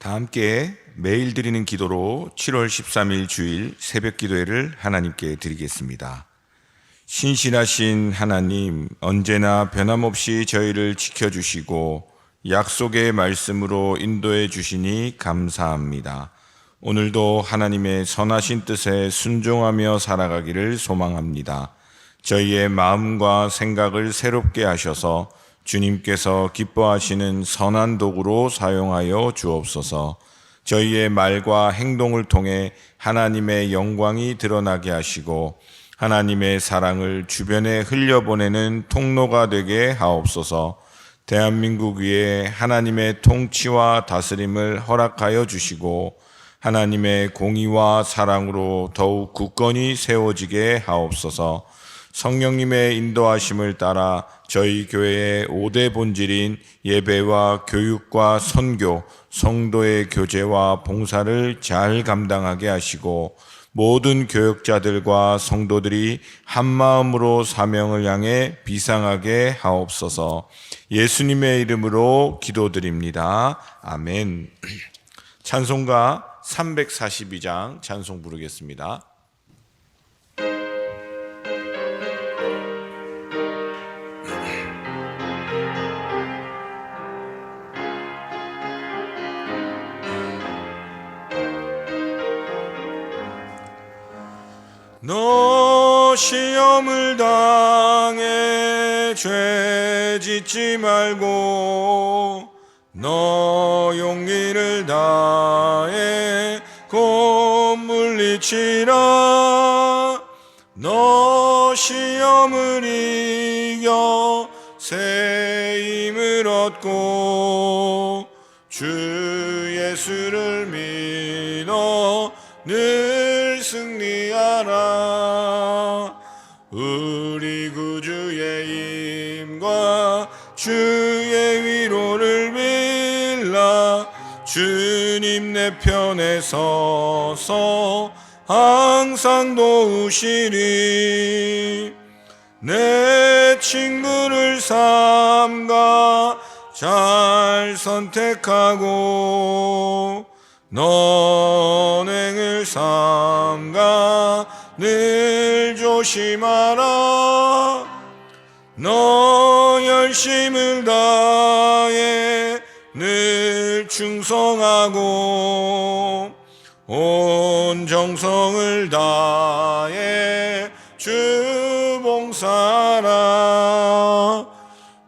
다 함께 매일 드리는 기도로 7월 13일 주일 새벽 기도회를 하나님께 드리겠습니다. 신실하신 하나님, 언제나 변함없이 저희를 지켜주시고 약속의 말씀으로 인도해 주시니 감사합니다. 오늘도 하나님의 선하신 뜻에 순종하며 살아가기를 소망합니다. 저희의 마음과 생각을 새롭게 하셔서 주님께서 기뻐하시는 선한 도구로 사용하여 주옵소서. 저희의 말과 행동을 통해 하나님의 영광이 드러나게 하시고 하나님의 사랑을 주변에 흘려보내는 통로가 되게 하옵소서. 대한민국 위에 하나님의 통치와 다스림을 허락하여 주시고 하나님의 공의와 사랑으로 더욱 굳건히 세워지게 하옵소서. 성령님의 인도하심을 따라 저희 교회의 5대 본질인 예배와 교육과 선교, 성도의 교제와 봉사를 잘 감당하게 하시고 모든 교역자들과 성도들이 한마음으로 사명을 향해 비상하게 하옵소서. 예수님의 이름으로 기도드립니다. 아멘. 찬송가 342장 찬송 부르겠습니다. 너 시험을 당해 죄 짓지 말고 너 용기를 다해 곧 물리치라. 너 시험을 이겨 새 힘을 얻고 주 예수를 믿어 늘 승리하라. 우리 구주의 힘과 주의 위로를 빌라. 주님 내 편에 서서 항상 도우시리. 내 친구를 삼가 잘 선택하고 너행을 삼가 늘 조심하라. 너 열심을 다해 늘 충성하고 온 정성을 다해 주 봉사하라.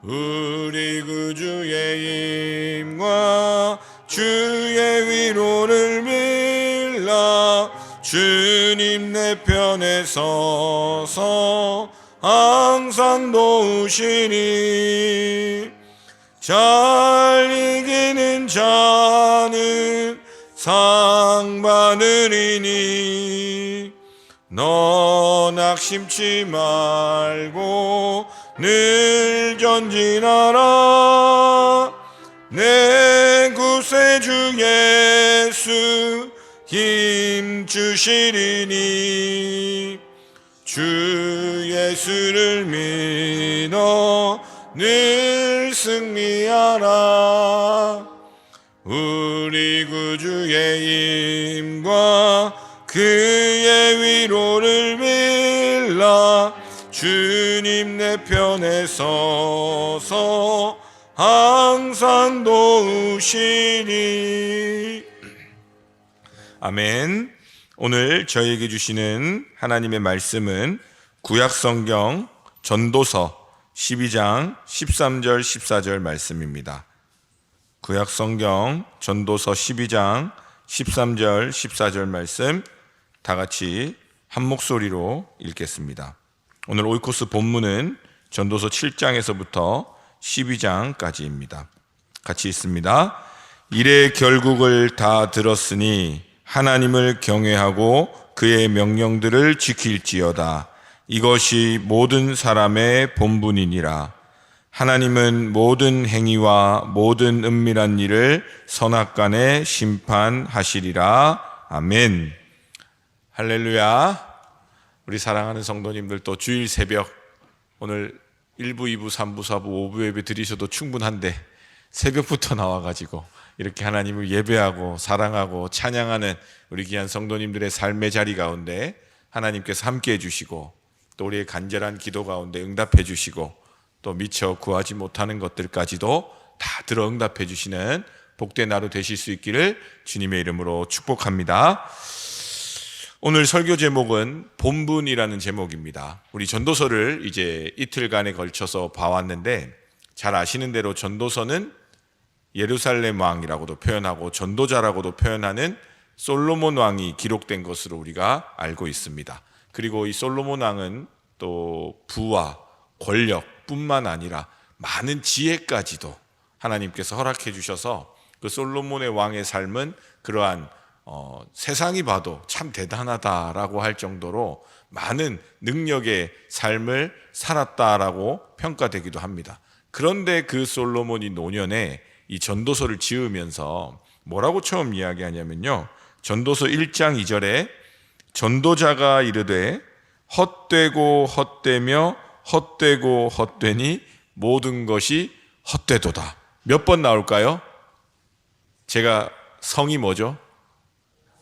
우리 구주의 힘과 주의 위로를 빌라. 주님 내 편에 서서 항상 도우시니. 잘 이기는 자는 상 받으리니. 너 낙심치 말고 늘 전진하라. 내 구세주 예수 힘 주시리니. 주 예수를 믿어 늘 승리하라. 우리 구주의 힘과 그의 위로를 빌라. 주님 내 편에 서서 항상 도우시니. 아멘. 오늘 저희에게 주시는 하나님의 말씀은 구약성경 전도서 12장 13절 14절 말씀입니다. 구약성경 전도서 12장 13절 14절 말씀 다 같이 한 목소리로 읽겠습니다. 오늘 오이코스 본문은 전도서 7장에서부터 12장까지입니다. 같이 읽습니다. 일의 결국을 다 들었으니 하나님을 경외하고 그의 명령들을 지킬지어다. 이것이 모든 사람의 본분이니라. 하나님은 모든 행위와 모든 은밀한 일을 선악간에 심판하시리라. 아멘. 할렐루야. 우리 사랑하는 성도님들, 또 주일 새벽 오늘 1부, 2부, 3부, 4부, 5부 예배 드리셔도 충분한데 새벽부터 나와가지고 이렇게 하나님을 예배하고 사랑하고 찬양하는 우리 귀한 성도님들의 삶의 자리 가운데 하나님께서 함께 해주시고 또 우리의 간절한 기도 가운데 응답해 주시고 또 미처 구하지 못하는 것들까지도 다 들어 응답해 주시는 복된 하루 되실 수 있기를 주님의 이름으로 축복합니다. 오늘 설교 제목은 본분이라는 제목입니다. 우리 전도서를 이제 이틀간에 걸쳐서 봐왔는데 잘 아시는 대로 전도서는 예루살렘 왕이라고도 표현하고 전도자라고도 표현하는 솔로몬 왕이 기록된 것으로 우리가 알고 있습니다. 그리고 이 솔로몬 왕은 또 부와 권력뿐만 아니라 많은 지혜까지도 하나님께서 허락해 주셔서 그 솔로몬의 왕의 삶은 그러한 세상이 봐도 참 대단하다라고 할 정도로 많은 능력의 삶을 살았다라고 평가되기도 합니다. 그런데 그 솔로몬이 노년에 이 전도서를 지으면서 뭐라고 처음 이야기하냐면요, 전도서 1장 2절에 전도자가 이르되 헛되고 헛되며 헛되고 헛되니 모든 것이 헛되도다. 몇 번 나올까요? 제가 성이 뭐죠?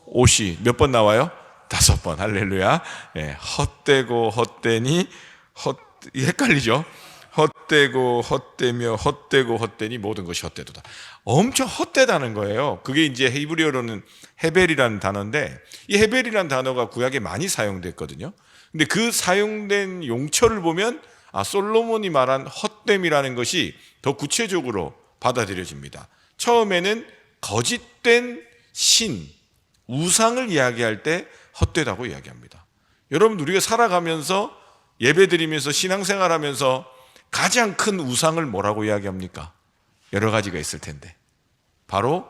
옷이 몇 번 나와요? 5번. 할렐루야. 예, 헛되고 헛되니 헷갈리죠? 헛되고 헛되며 헛되고 헛되니 모든 것이 헛되도다. 엄청 헛되다는 거예요. 그게 이제 히브리어로는 헤벨이라는 단어인데 이 헤벨이라는 단어가 구약에 많이 사용됐거든요. 근데 그 사용된 용처를 보면 솔로몬이 말한 헛됨이라는 것이 더 구체적으로 받아들여집니다. 처음에는 거짓된 신, 우상을 이야기할 때 헛되다고 이야기합니다. 여러분, 우리가 살아가면서 예배드리면서 신앙생활하면서 가장 큰 우상을 뭐라고 이야기합니까? 여러 가지가 있을 텐데 바로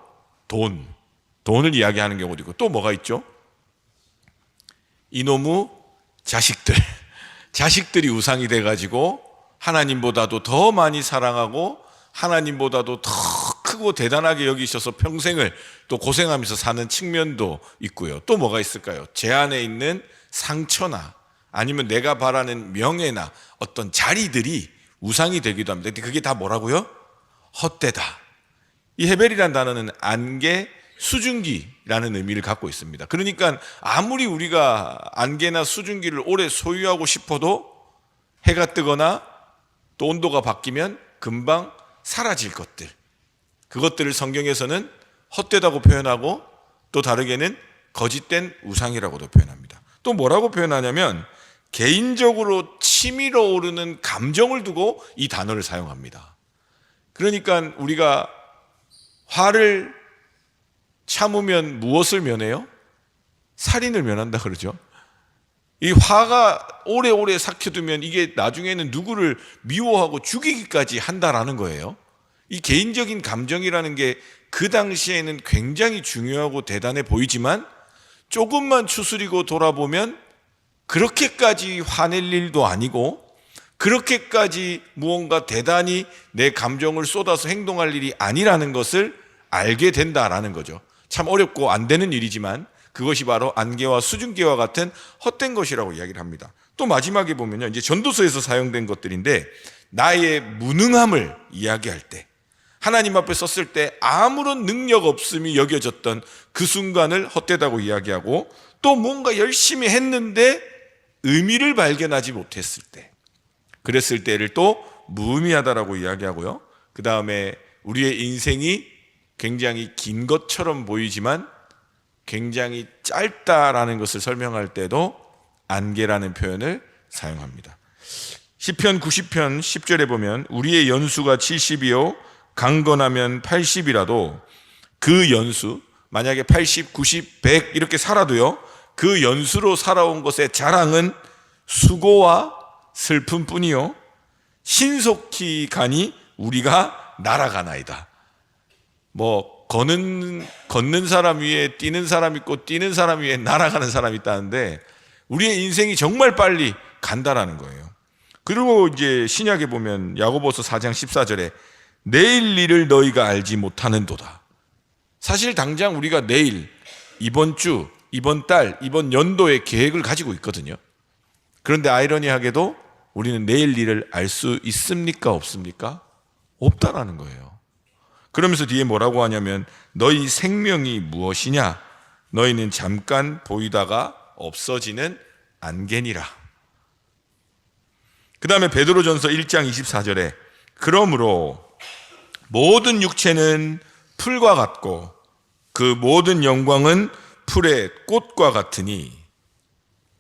돈을 이야기하는 경우도 있고 또 뭐가 있죠? 이놈의 자식들이 우상이 돼가지고 하나님보다도 더 많이 사랑하고 하나님보다도 더 크고 대단하게 여기셔서 평생을 또 고생하면서 사는 측면도 있고요. 또 뭐가 있을까요? 제 안에 있는 상처나 아니면 내가 바라는 명예나 어떤 자리들이 우상이 되기도 합니다. 근데 그게 다 뭐라고요? 헛되다. 이 헤벨이라는 단어는 안개, 수증기라는 의미를 갖고 있습니다. 그러니까 아무리 우리가 안개나 수증기를 오래 소유하고 싶어도 해가 뜨거나 또 온도가 바뀌면 금방 사라질 것들, 그것들을 성경에서는 헛되다고 표현하고 또 다르게는 거짓된 우상이라고도 표현합니다. 또 뭐라고 표현하냐면 개인적으로 치밀어 오르는 감정을 두고 이 단어를 사용합니다. 그러니까 우리가 화를 참으면 무엇을 면해요? 살인을 면한다 그러죠. 이 화가 오래오래 삭혀두면 이게 나중에는 누구를 미워하고 죽이기까지 한다라는 거예요. 이 개인적인 감정이라는 게 그 당시에는 굉장히 중요하고 대단해 보이지만 조금만 추스리고 돌아보면 그렇게까지 화낼 일도 아니고 그렇게까지 무언가 대단히 내 감정을 쏟아서 행동할 일이 아니라는 것을 알게 된다라는 거죠. 참 어렵고 안 되는 일이지만 그것이 바로 안개와 수증기와 같은 헛된 것이라고 이야기를 합니다. 또 마지막에 보면요, 이제 전도서에서 사용된 것들인데 나의 무능함을 이야기할 때, 하나님 앞에 섰을 때 아무런 능력 없음이 여겨졌던 그 순간을 헛되다고 이야기하고, 또 뭔가 열심히 했는데 의미를 발견하지 못했을 때, 그랬을 때를 또 무의미하다라고 이야기하고요. 그 다음에 우리의 인생이 굉장히 긴 것처럼 보이지만 굉장히 짧다라는 것을 설명할 때도 안개라는 표현을 사용합니다. 시편 90편 10절에 보면 우리의 연수가 70이요 강건하면 80이라도 그 연수, 만약에 80, 90, 100 이렇게 살아도요, 그 연수로 살아온 것의 자랑은 수고와 슬픔뿐이요 신속히 가니 우리가 날아가나이다. 뭐 걷는 사람 위에 뛰는 사람 있고 뛰는 사람 위에 날아가는 사람이 있다는데 우리의 인생이 정말 빨리 간다라는 거예요. 그리고 이제 신약에 보면 야고보서 4장 14절에 내일 일을 너희가 알지 못하는도다. 사실 당장 우리가 내일, 이번 주, 이번 달, 이번 연도의 계획을 가지고 있거든요. 그런데 아이러니하게도 우리는 내일 일을 알 수 있습니까? 없습니까? 없다라는 거예요. 그러면서 뒤에 뭐라고 하냐면 너희 생명이 무엇이냐? 너희는 잠깐 보이다가 없어지는 안개니라. 그 다음에 베드로전서 1장 24절에 그러므로 모든 육체는 풀과 같고 그 모든 영광은 풀의 꽃과 같으니,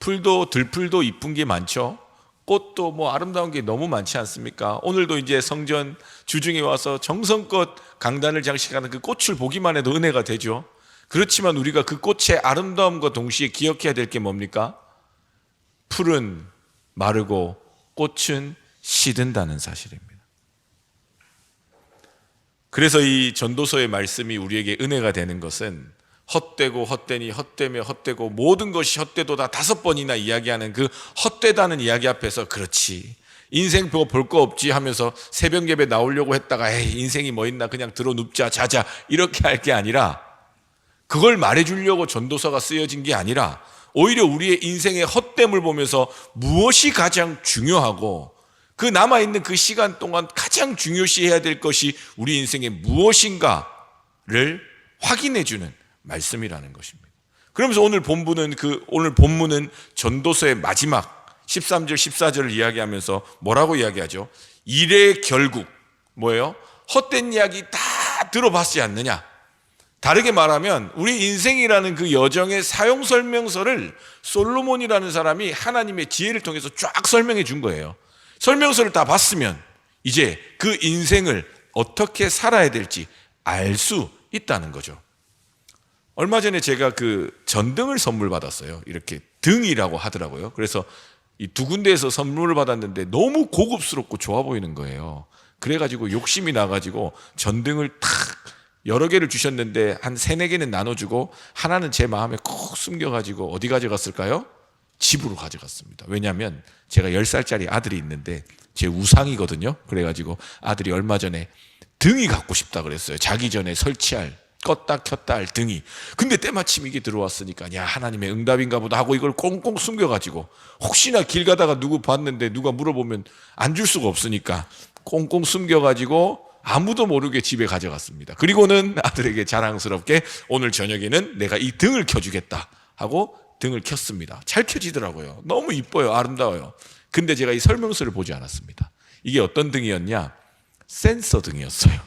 풀도 들풀도 이쁜 게 많죠. 꽃도 뭐 아름다운 게 너무 많지 않습니까? 오늘도 이제 성전 주중에 와서 정성껏 강단을 장식하는 그 꽃을 보기만 해도 은혜가 되죠. 그렇지만 우리가 그 꽃의 아름다움과 동시에 기억해야 될 게 뭡니까? 풀은 마르고 꽃은 시든다는 사실입니다. 그래서 이 전도서의 말씀이 우리에게 은혜가 되는 것은 헛되고 헛되니 헛되며 헛되고 모든 것이 헛되도다 5번이나 이야기하는 그 헛되다는 이야기 앞에서 그렇지 인생 볼 거 없지 하면서 새벽 예배 나오려고 했다가 에이 인생이 뭐 있나 그냥 들어 눕자 자자 이렇게 할 게 아니라, 그걸 말해주려고 전도서가 쓰여진 게 아니라 오히려 우리의 인생의 헛됨을 보면서 무엇이 가장 중요하고 그 남아있는 그 시간 동안 가장 중요시해야 될 것이 우리 인생의 무엇인가를 확인해주는 말씀이라는 것입니다. 그러면서 오늘 본문은 전도서의 마지막 13절 14절을 이야기하면서 뭐라고 이야기하죠? 일의 결국 뭐예요? 헛된 이야기 다 들어봤지 않느냐? 다르게 말하면 우리 인생이라는 그 여정의 사용 설명서를 솔로몬이라는 사람이 하나님의 지혜를 통해서 쫙 설명해 준 거예요. 설명서를 다 봤으면 이제 그 인생을 어떻게 살아야 될지 알 수 있다는 거죠. 얼마 전에 제가 그 전등을 선물 받았어요. 이렇게 등이라고 하더라고요. 그래서 이 2군데에서 선물을 받았는데 너무 고급스럽고 좋아 보이는 거예요. 그래가지고 욕심이 나가지고 전등을 탁 여러 개를 주셨는데 한 3-4개는 나눠주고 하나는 제 마음에 꼭 숨겨가지고 어디 가져갔을까요? 집으로 가져갔습니다. 왜냐하면 제가 10살짜리 아들이 있는데 제 우상이거든요. 그래가지고 아들이 얼마 전에 등이 갖고 싶다 그랬어요. 자기 전에 설치할 껐다 켰다 할 등이. 근데 때마침 이게 들어왔으니까 야 하나님의 응답인가 보다 하고 이걸 꽁꽁 숨겨가지고 혹시나 길 가다가 누구 봤는데 누가 물어보면 안 줄 수가 없으니까 꽁꽁 숨겨가지고 아무도 모르게 집에 가져갔습니다. 그리고는 아들에게 자랑스럽게 오늘 저녁에는 내가 이 등을 켜주겠다 하고 등을 켰습니다. 잘 켜지더라고요. 너무 이뻐요. 아름다워요. 근데 제가 이 설명서를 보지 않았습니다. 이게 어떤 등이었냐? 센서 등이었어요.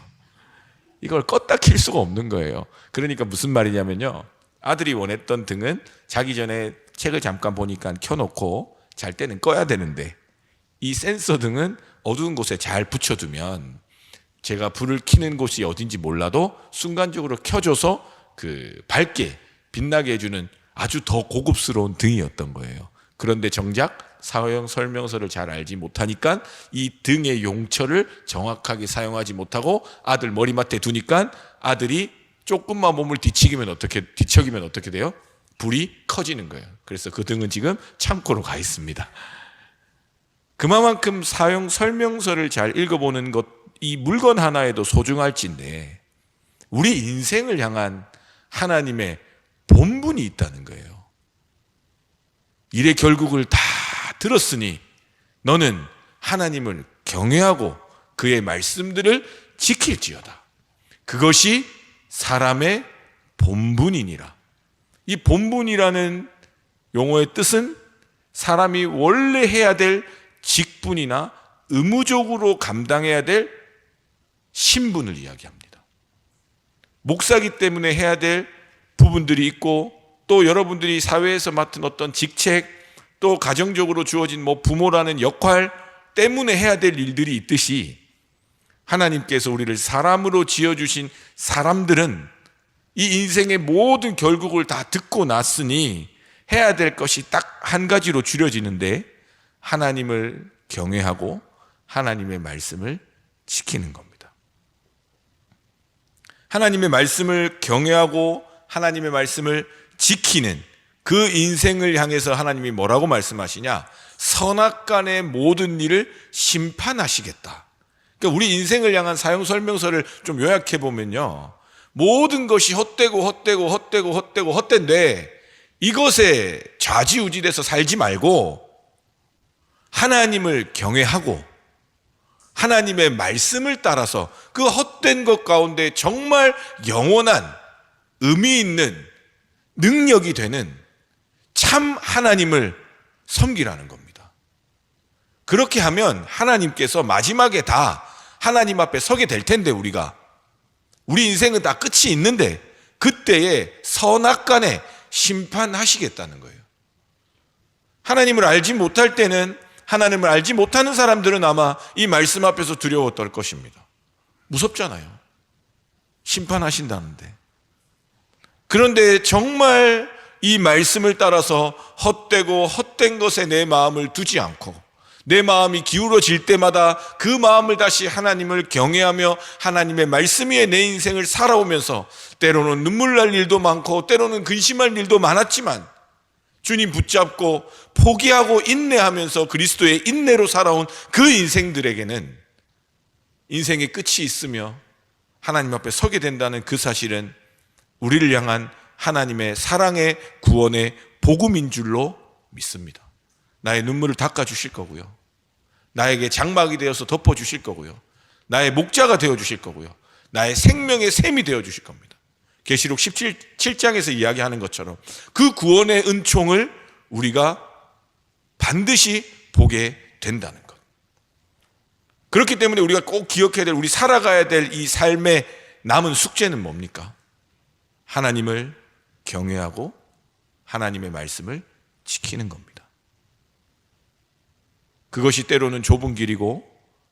이걸 껐다 킬 수가 없는 거예요. 그러니까 무슨 말이냐면요, 아들이 원했던 등은 자기 전에 책을 잠깐 보니까 켜놓고 잘 때는 꺼야 되는데 이 센서 등은 어두운 곳에 잘 붙여두면 제가 불을 켜는 곳이 어딘지 몰라도 순간적으로 켜줘서 그 밝게 빛나게 해주는 아주 더 고급스러운 등이었던 거예요. 그런데 정작 사용 설명서를 잘 알지 못하니까 이 등의 용처를 정확하게 사용하지 못하고 아들 머리맡에 두니까 아들이 조금만 몸을 뒤척이면 어떻게 돼요? 불이 커지는 거예요. 그래서 그 등은 지금 창고로 가 있습니다. 그만큼 사용 설명서를 잘 읽어보는 것, 이 물건 하나에도 소중할진데 우리 인생을 향한 하나님의 본분이 있다는 거예요. 일의 결국을 다 들었으니 너는 하나님을 경외하고 그의 말씀들을 지킬지어다. 그것이 사람의 본분이니라. 이 본분이라는 용어의 뜻은 사람이 원래 해야 될 직분이나 의무적으로 감당해야 될 신분을 이야기합니다. 목사기 때문에 해야 될 부분들이 있고 또 여러분들이 사회에서 맡은 어떤 직책 또 가정적으로 주어진 부모라는 역할 때문에 해야 될 일들이 있듯이 하나님께서 우리를 사람으로 지어주신 사람들은 이 인생의 모든 결국을 다 듣고 났으니 해야 될 것이 딱 한 가지로 줄여지는데 하나님을 경외하고 하나님의 말씀을 지키는 겁니다. 하나님의 말씀을 경외하고 하나님의 말씀을 지키는 그 인생을 향해서 하나님이 뭐라고 말씀하시냐? 선악간의 모든 일을 심판하시겠다. 그러니까 우리 인생을 향한 사용 설명서를 좀 요약해 보면요, 모든 것이 헛되고 이것에 좌지우지돼서 살지 말고 하나님을 경외하고 하나님의 말씀을 따라서 그 헛된 것 가운데 정말 영원한 의미 있는 능력이 되는 참 하나님을 섬기라는 겁니다. 그렇게 하면 하나님께서 마지막에 다 하나님 앞에 서게 될 텐데, 우리 인생은 다 끝이 있는데 그때에 선악간에 심판하시겠다는 거예요. 하나님을 알지 못할 때는, 하나님을 알지 못하는 사람들은 아마 이 말씀 앞에서 두려워 떨 것입니다. 무섭잖아요. 심판하신다는데. 그런데 정말 이 말씀을 따라서 헛되고 헛된 것에 내 마음을 두지 않고, 내 마음이 기울어질 때마다 그 마음을 다시 하나님을 경외하며 하나님의 말씀 위에 내 인생을 살아오면서, 때로는 눈물 날 일도 많고 때로는 근심할 일도 많았지만 주님 붙잡고 포기하고 인내하면서 그리스도의 인내로 살아온 그 인생들에게는 인생의 끝이 있으며 하나님 앞에 서게 된다는 그 사실은 우리를 향한 하나님의 사랑의 구원의 복음인 줄로 믿습니다. 나의 눈물을 닦아주실 거고요, 나에게 장막이 되어서 덮어주실 거고요, 나의 목자가 되어주실 거고요, 나의 생명의 샘이 되어주실 겁니다. 계시록 17장에서 이야기하는 것처럼 그 구원의 은총을 우리가 반드시 보게 된다는 것. 그렇기 때문에 우리가 꼭 기억해야 될, 우리 살아가야 될 이 삶의 남은 숙제는 뭡니까? 하나님을 경외하고 하나님의 말씀을 지키는 겁니다. 그것이 때로는 좁은 길이고,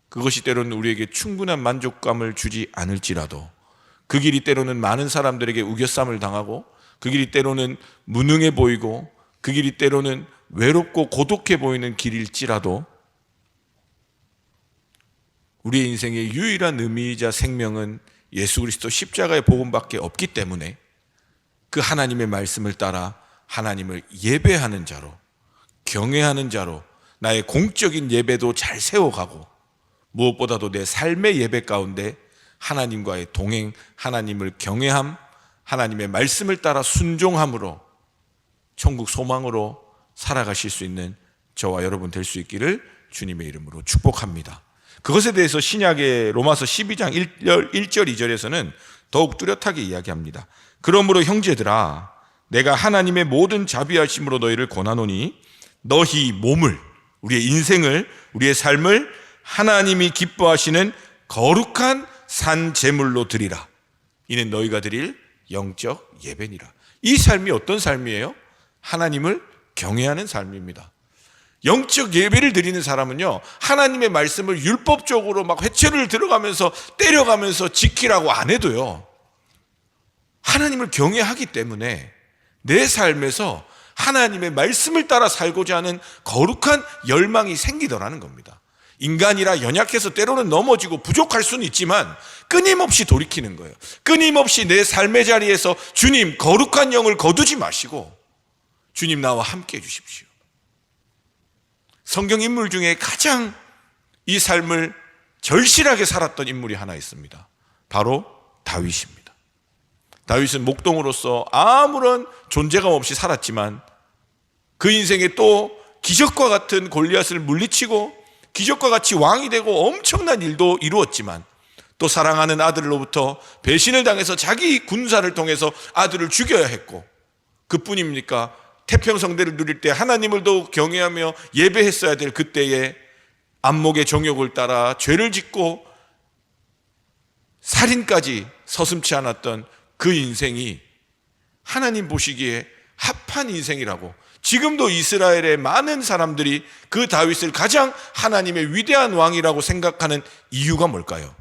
그것이 때로는 우리에게 충분한 만족감을 주지 않을지라도, 그 길이 때로는 많은 사람들에게 우겨쌈을 당하고, 그 길이 때로는 무능해 보이고, 그 길이 때로는 외롭고 고독해 보이는 길일지라도 우리의 인생의 유일한 의미이자 생명은 예수 그리스도 십자가의 복음밖에 없기 때문에 그 하나님의 말씀을 따라 하나님을 예배하는 자로, 경외하는 자로 나의 공적인 예배도 잘 세워가고, 무엇보다도 내 삶의 예배 가운데 하나님과의 동행, 하나님을 경외함, 하나님의 말씀을 따라 순종함으로 천국 소망으로 살아가실 수 있는 저와 여러분 될 수 있기를 주님의 이름으로 축복합니다. 그것에 대해서 신약의 로마서 12장 1절 2절에서는 더욱 뚜렷하게 이야기합니다. 그러므로 형제들아, 내가 하나님의 모든 자비하심으로 너희를 권하노니 너희 몸을, 우리의 인생을, 우리의 삶을 하나님이 기뻐하시는 거룩한 산 제물로 드리라. 이는 너희가 드릴 영적 예배니라. 이 삶이 어떤 삶이에요? 하나님을 경외하는 삶입니다. 영적 예배를 드리는 사람은요, 하나님의 말씀을 율법적으로 막 회초리를 들어가면서 때려가면서 지키라고 안 해도요, 하나님을 경외하기 때문에 내 삶에서 하나님의 말씀을 따라 살고자 하는 거룩한 열망이 생기더라는 겁니다. 인간이라 연약해서 때로는 넘어지고 부족할 수는 있지만 끊임없이 돌이키는 거예요. 끊임없이 내 삶의 자리에서 주님, 거룩한 영을 거두지 마시고 주님, 나와 함께 해 주십시오. 성경 인물 중에 가장 이 삶을 절실하게 살았던 인물이 하나 있습니다. 바로 다윗입니다. 다윗은 목동으로서 아무런 존재감 없이 살았지만 그 인생에 또 기적과 같은 골리앗을 물리치고 기적과 같이 왕이 되고 엄청난 일도 이루었지만, 또 사랑하는 아들로부터 배신을 당해서 자기 군사를 통해서 아들을 죽여야 했고, 그뿐입니까? 태평성대를 누릴 때 하나님을 더욱 경외하며 예배했어야 될 그때에 안목의 정욕을 따라 죄를 짓고 살인까지 서슴지 않았던 그 인생이 하나님 보시기에 합한 인생이라고, 지금도 이스라엘의 많은 사람들이 그 다윗을 가장 하나님의 위대한 왕이라고 생각하는 이유가 뭘까요?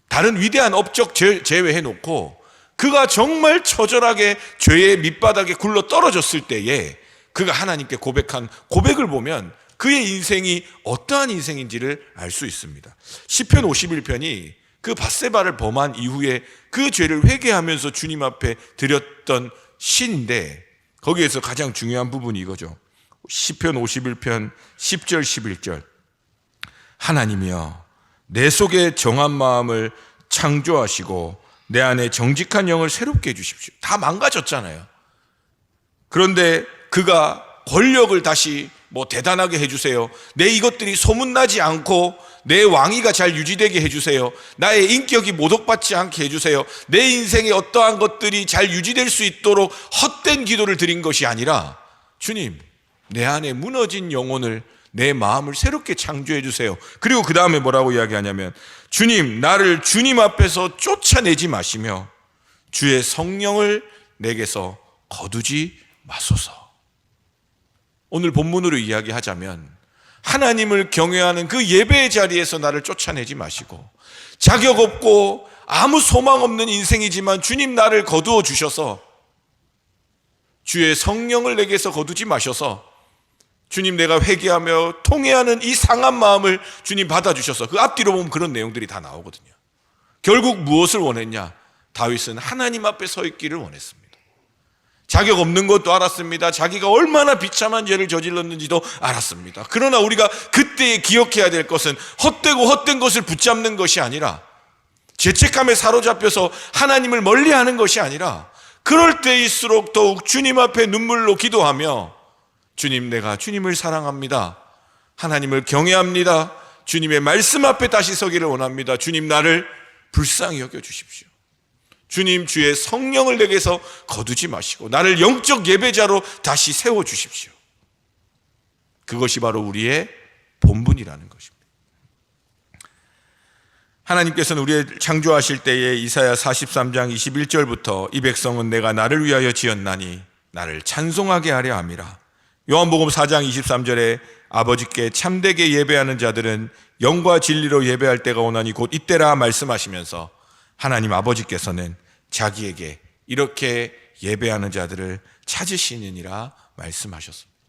다른 위대한 업적 제외해놓고 그가 정말 처절하게 죄의 밑바닥에 굴러 떨어졌을 때에 그가 하나님께 고백한 고백을 보면 그의 인생이 어떠한 인생인지를 알 수 있습니다. 시편 51편이 그 밧세바를 범한 이후에 그 죄를 회개하면서 주님 앞에 드렸던 시인데, 거기에서 가장 중요한 부분이 이거죠. 시편 51편 10절 11절. 하나님이여, 내 속에 정한 마음을 창조하시고 내 안에 정직한 영을 새롭게 해주십시오. 다 망가졌잖아요. 그런데 그가 권력을 다시 대단하게 해주세요, 내 이것들이 소문나지 않고 내 왕위가 잘 유지되게 해주세요. 나의 인격이 모독받지 않게 해주세요. 내 인생에 어떠한 것들이 잘 유지될 수 있도록 헛된 기도를 드린 것이 아니라, 주님, 내 안에 무너진 영혼을, 내 마음을 새롭게 창조해 주세요. 그리고 그 다음에 뭐라고 이야기하냐면, 주님, 나를 주님 앞에서 쫓아내지 마시며 주의 성령을 내게서 거두지 마소서. 오늘 본문으로 이야기하자면, 하나님을 경외하는 그 예배의 자리에서 나를 쫓아내지 마시고, 자격 없고 아무 소망 없는 인생이지만 주님 나를 거두어 주셔서, 주의 성령을 내게서 거두지 마셔서, 주님, 내가 회개하며 통회하는 이 상한 마음을 주님 받아주셔서, 그 앞뒤로 보면 그런 내용들이 다 나오거든요. 결국 무엇을 원했냐? 다윗은 하나님 앞에 서 있기를 원했습니다. 자격 없는 것도 알았습니다. 자기가 얼마나 비참한 죄를 저질렀는지도 알았습니다. 그러나 우리가 그때에 기억해야 될 것은 헛되고 헛된 것을 붙잡는 것이 아니라, 죄책감에 사로잡혀서 하나님을 멀리하는 것이 아니라, 그럴 때일수록 더욱 주님 앞에 눈물로 기도하며, 주님, 내가 주님을 사랑합니다. 하나님을 경외합니다. 주님의 말씀 앞에 다시 서기를 원합니다. 주님, 나를 불쌍히 여겨주십시오. 주님, 주의 성령을 내게서 거두지 마시고 나를 영적 예배자로 다시 세워주십시오. 그것이 바로 우리의 본분이라는 것입니다. 하나님께서는 우리를 창조하실 때에 이사야 43장 21절부터 이 백성은 내가 나를 위하여 지었나니 나를 찬송하게 하려 함이라. 요한복음 4장 23절에 아버지께 참되게 예배하는 자들은 영과 진리로 예배할 때가 오나니 곧 이때라 말씀하시면서, 하나님 아버지께서는 자기에게 이렇게 예배하는 자들을 찾으시느니라 말씀하셨습니다.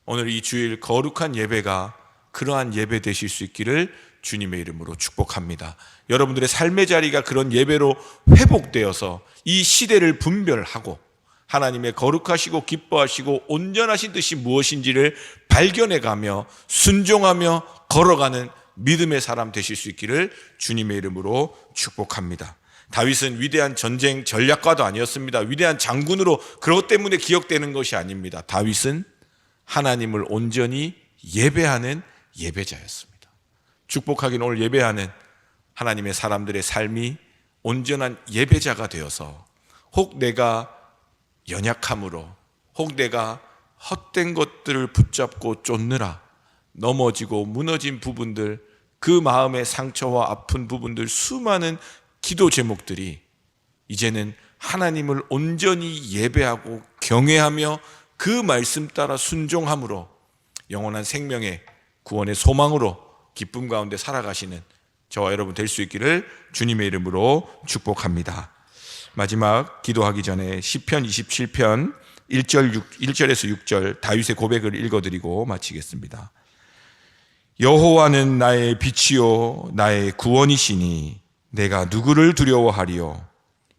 오늘 이 주일 거룩한 예배가 그러한 예배 되실 수 있기를 주님의 이름으로 축복합니다. 여러분들의 삶의 자리가 그런 예배로 회복되어서 이 시대를 분별하고 하나님의 거룩하시고 기뻐하시고 온전하신 뜻이 무엇인지를 발견해가며 순종하며 걸어가는 믿음의 사람 되실 수 있기를 주님의 이름으로 축복합니다. 다윗은 위대한 전쟁 전략가도 아니었습니다. 위대한 장군으로 그것 때문에 기억되는 것이 아닙니다. 다윗은 하나님을 온전히 예배하는 예배자였습니다. 축복하긴 오늘 예배하는 하나님의 사람들의 삶이 온전한 예배자가 되어서, 혹 내가 연약함으로, 혹 내가 헛된 것들을 붙잡고 쫓느라 넘어지고 무너진 부분들, 그 마음의 상처와 아픈 부분들, 수많은 기도 제목들이 이제는 하나님을 온전히 예배하고 경외하며 그 말씀 따라 순종함으로 영원한 생명의 구원의 소망으로 기쁨 가운데 살아가시는 저와 여러분 될 수 있기를 주님의 이름으로 축복합니다. 마지막 기도하기 전에 시편 27편 1절에서 6절 다윗의 고백을 읽어드리고 마치겠습니다. 여호와는 나의 빛이요 나의 구원이시니 내가 누구를 두려워하리요.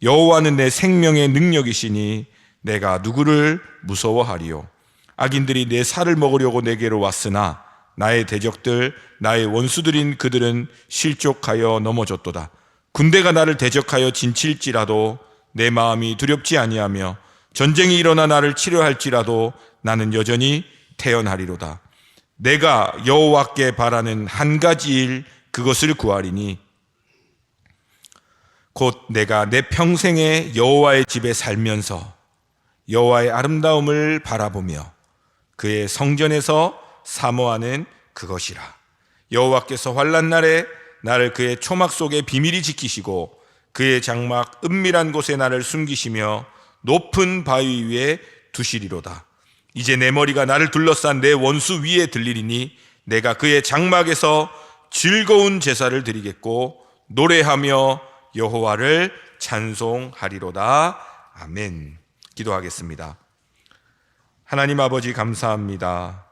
여호와는 내 생명의 능력이시니 내가 누구를 무서워하리요. 악인들이 내 살을 먹으려고 내게로 왔으나 나의 대적들 나의 원수들인 그들은 실족하여 넘어졌도다. 군대가 나를 대적하여 진칠지라도 내 마음이 두렵지 아니하며 전쟁이 일어나 나를 치료할지라도 나는 여전히 태어나리로다. 내가 여호와께 바라는 한 가지 일 그것을 구하리니 곧 내가 내 평생에 여호와의 집에 살면서 여호와의 아름다움을 바라보며 그의 성전에서 사모하는 그것이라. 여호와께서 환난 날에 나를 그의 초막 속에 비밀히 지키시고 그의 장막 은밀한 곳에 나를 숨기시며 높은 바위 위에 두시리로다. 이제 내 머리가 나를 둘러싼 내 원수 위에 들리리니 내가 그의 장막에서 즐거운 제사를 드리겠고 노래하며 여호와를 찬송하리로다. 아멘. 기도하겠습니다. 하나님 아버지 감사합니다.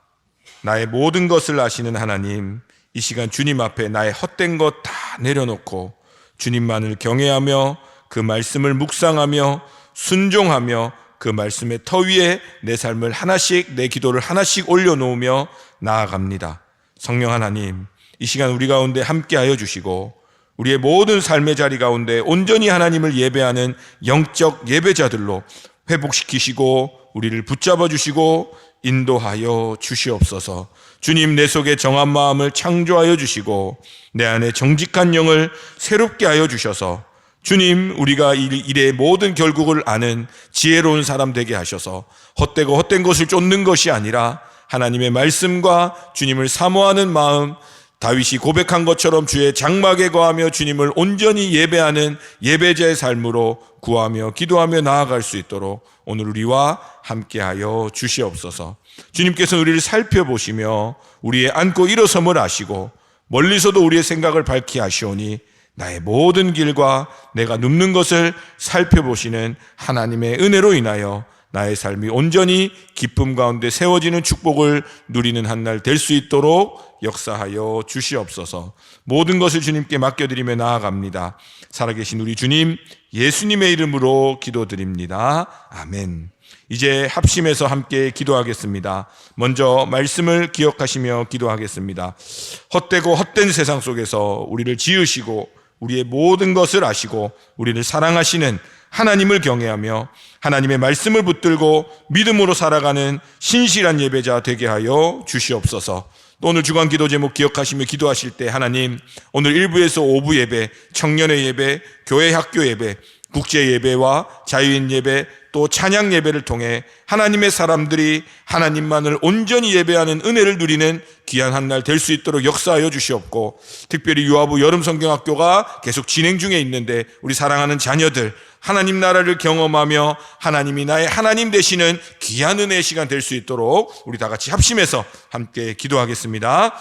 나의 모든 것을 아시는 하나님, 이 시간 주님 앞에 나의 헛된 것 다 내려놓고 주님만을 경외하며 그 말씀을 묵상하며 순종하며 그 말씀의 터 위에 내 삶을 하나씩, 내 기도를 하나씩 올려놓으며 나아갑니다. 성령 하나님, 이 시간 우리 가운데 함께하여 주시고 우리의 모든 삶의 자리 가운데 온전히 하나님을 예배하는 영적 예배자들로 회복시키시고 우리를 붙잡아 주시고 인도하여 주시옵소서. 주님, 내 속에 정한 마음을 창조하여 주시고 내 안에 정직한 영을 새롭게 하여 주셔서 주님, 우리가 일의 모든 결국을 아는 지혜로운 사람 되게 하셔서 헛되고 헛된 것을 쫓는 것이 아니라 하나님의 말씀과 주님을 사모하는 마음, 다윗이 고백한 것처럼 주의 장막에 거하며 주님을 온전히 예배하는 예배자의 삶으로 구하며 기도하며 나아갈 수 있도록 오늘 우리와 함께하여 주시옵소서. 주님께서 우리를 살펴보시며 우리의 앉고 일어섬을 아시고 멀리서도 우리의 생각을 밝히 아시오니 나의 모든 길과 내가 눕는 것을 살펴보시는 하나님의 은혜로 인하여 나의 삶이 온전히 기쁨 가운데 세워지는 축복을 누리는 한 날 될 수 있도록 역사하여 주시옵소서. 모든 것을 주님께 맡겨드리며 나아갑니다. 살아계신 우리 주님, 예수님의 이름으로 기도드립니다. 아멘. 이제 합심해서 함께 기도하겠습니다. 먼저 말씀을 기억하시며 기도하겠습니다. 헛되고 헛된 세상 속에서 우리를 지으시고 우리의 모든 것을 아시고 우리를 사랑하시는 하나님을 경외하며 하나님의 말씀을 붙들고 믿음으로 살아가는 신실한 예배자 되게 하여 주시옵소서. 또 오늘 주간 기도 제목 기억하시며 기도하실 때 하나님, 오늘 1부에서 5부 예배, 청년의 예배, 교회 학교 예배, 국제 예배와 자유인 예배, 또 찬양 예배를 통해 하나님의 사람들이 하나님만을 온전히 예배하는 은혜를 누리는 귀한 한 날 될 수 있도록 역사하여 주시옵고, 특별히 유아부 여름 성경학교가 계속 진행 중에 있는데 우리 사랑하는 자녀들 하나님 나라를 경험하며 하나님이 나의 하나님 되시는 귀한 은혜의 시간 될 수 있도록 우리 다 같이 합심해서 함께 기도하겠습니다.